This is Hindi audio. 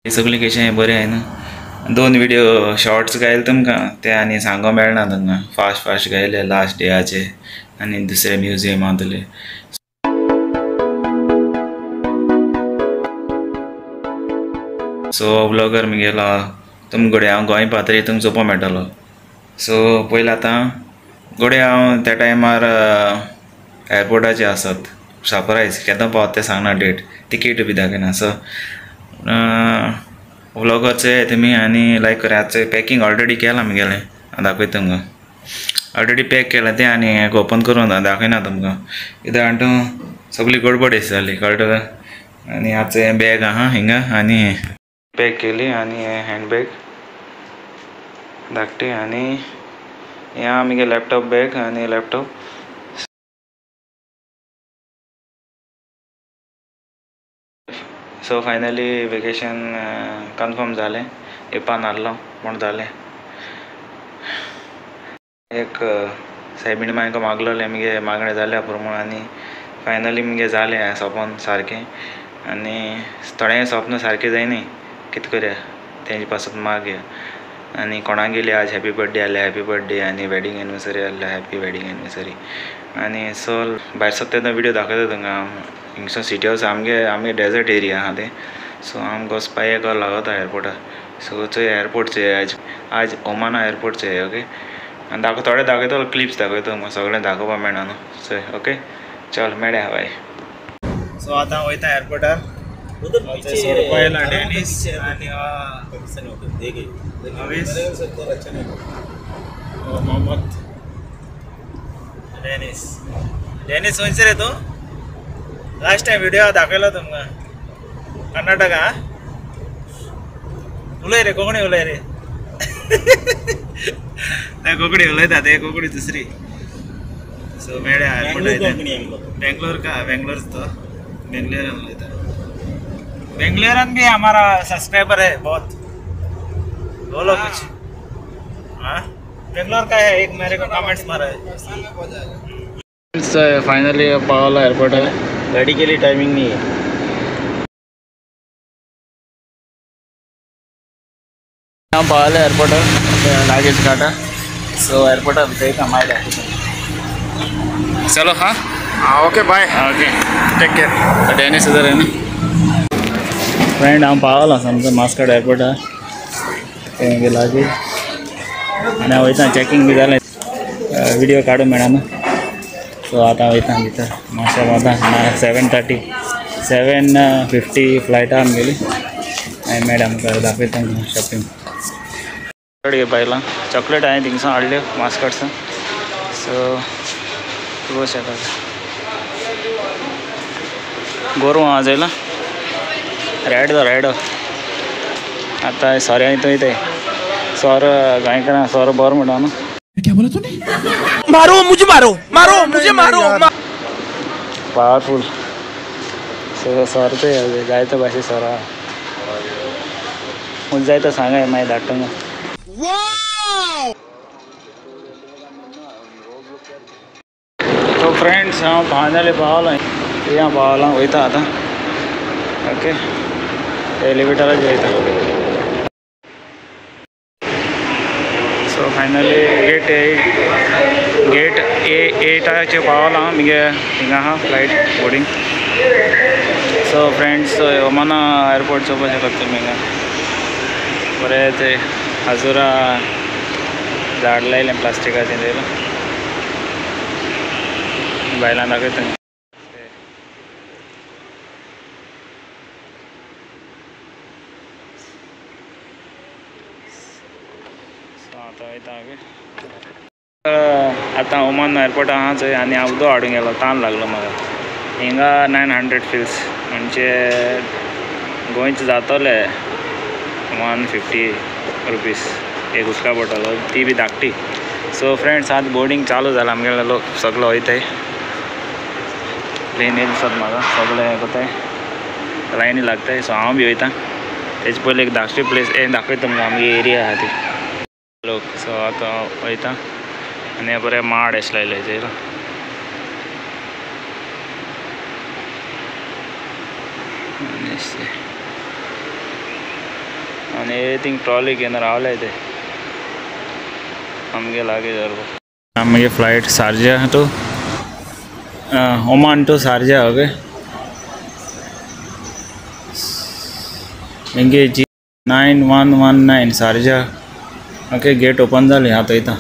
हे सगळें कशें बरें आहे न्हू 2 व्हिडिओ शॉर्ट्स घायल तुमकां ते आनी सांगो मेळना तुमकां फास्ट घायले लास्ट डेयाचे आनी दुसरे म्युजियम वतले सो ब्लॉगर म्हगेलो तुमकडे हांव गोंय पातळी तुमकां चोवपा मेळटलो सो पयलीं आतां घोडे हांव त्या टायमार एअरपोर्टाचेर आसत सरप्रायज केन्ना पावता तें सांगना डेट तिकेट बी दाखयना सो व्लॉगरचे तुमी आनी लायक करा आतां पॅकींग ऑलरेडी केलां म्हगेलें दाखयता तुमकां ऑलरेडी पॅक केलां तें आनी ओपन करून दाखयना तुमकां कित्याक आनी तूं सगळी गडबड जाली कळटा तुका आनी आतां हें बॅग आहा हिंगा आनी पॅक केली आनी हँडबॅग धाकटी आनी हें आहा म्हगे लॅपटॉप बॅग आनी laptop so finally vacation confirm जालें येवपा नासलो म्हूण जालें एक सायबीण मागीर मागलोलें म्हगे मागणें जाल्या प्रमाण आनी फायनली म्हगे जालें सोपोन सारकें आनी थोडें सोपन सारकें जायनाय कितें करया तेंचे पासून मागया आनी कोणाक गेली आज हॅपी बर्थडे आहले हॅपी बर्थडे आनी वेडींग एनिवर्सरी आहले हॅपी वेडींग एनिवर्सरी आनी सो भायर सो तेन्ना विडियो दाखयता तुमकां हिंगसर सिटी हावस आमगे डेजर्ट एरिया आहा तें सो आमकां वचपा एक वर लागता एअरपोर्टार सो थंय एअरपोर्टचे आज ओमाना एअरपोर्टचे ओके आनी थोडे दाखयता क्लिप्स दाखयता सगळें दाखोवपा मेळना न्हू सो ओके चल मेळ्या बाय सो आतां वयता एअरपोर्टार पयला डेनिस आनी मोहम्मद डेनिस खंयसर रे तूं लास्ट टायम व्हिडिओ दाखयलो तुमकां कर्नाटका उलय रे कोंकणी उलय रे ते कोंकणी उलयता ते कोंकणी दुसरी सो मेळ्या बेंगलोर का बेंगलोर तो बेंगलोरान उलयता बेंगलोरान भी हमारा सब्सक्राइबर है बहुत बोलो कुछ हाँ बेंगलोर का है एक मेरे को कमेंट्स मारा है फाइनली पावला एयरपोर्ट है गाड़ी के लिए टाइमिंग नहीं है यहाँ पावला एयरपोर्ट है लागेज काटा सो एयरपोर्ट है हमारे चलो हाँ okay bye okay take care Dennis इधर है ना फ्रेंड हांव पावला सामको मास्काड एअरपोर्ट आहा लागेज आनी हांव वयता चॅकींग बी जालें विडियो काडूंक मेळना सो आतां वयता भितर मातशें वता 7:50 फ्लायट आहा आमगेली आनी मॅडम आमकां दाखयता शॉपिंग चड घेवपा येयलां चॉकलेट हांवें थिंगसान हाडल्यो मास्काडसान सो तूं शकता गोरवां आज येयलां रेड आता सोरे तो इथे सोर गायकरा सोर बोर म्हणटा न्हू क्या बोला तूने मारो मुझे मारो पावरफुल सो सोर ते जायतो भाशे सोरा मुझे जाय तो सांगाय मागीर धाडटा तो फ्रेंड्स हांव फायनली पावलो थिंगा पावला वयता आतां ओके एलिवेटराच वयता सो फायनली गेट 8 पावला मगे हिंगा आहा फ्लायट बोर्डिंग सो फ्रेंड्स ओमाना एअरपोर्ट चोवपा शकता तुमी हिंगा बरें ते हाजुरा झाड लायलें प्लास्टिकाचें थंय बायलां दाखयता आतां ओमान एअरपोर्ट आहा थंय आनी हांव उदक हाडूंक गेलो तान लागलो म्हाका हिंगा 900 फिल्स म्हणजे गोंयचे जातले 150 रुपीज एक उदका बॉटल ती बी धाकटी सो फ्रेंड्स आतां बोर्डिंग चालू जालां आमगेले लोक सगळे वयताय प्लेन येयला दिसता म्हाका सगळे कोताय लायनी लागताय सो हांव बी वयता तेजे पयलीं एक धाकटी प्लेस हें दाखयता तुमकां आमगे एरिया आहा ती लोक सो आतां वयता आनी बरें माड अशें लायले हेजेर आनी थिंग ट्रॉली घेवन रावले ते आमगे लागीं जालो आमगे flight Sharjah to Oman to Sharjah okay इंगे G9119 Sharjah okay gate open जाली आता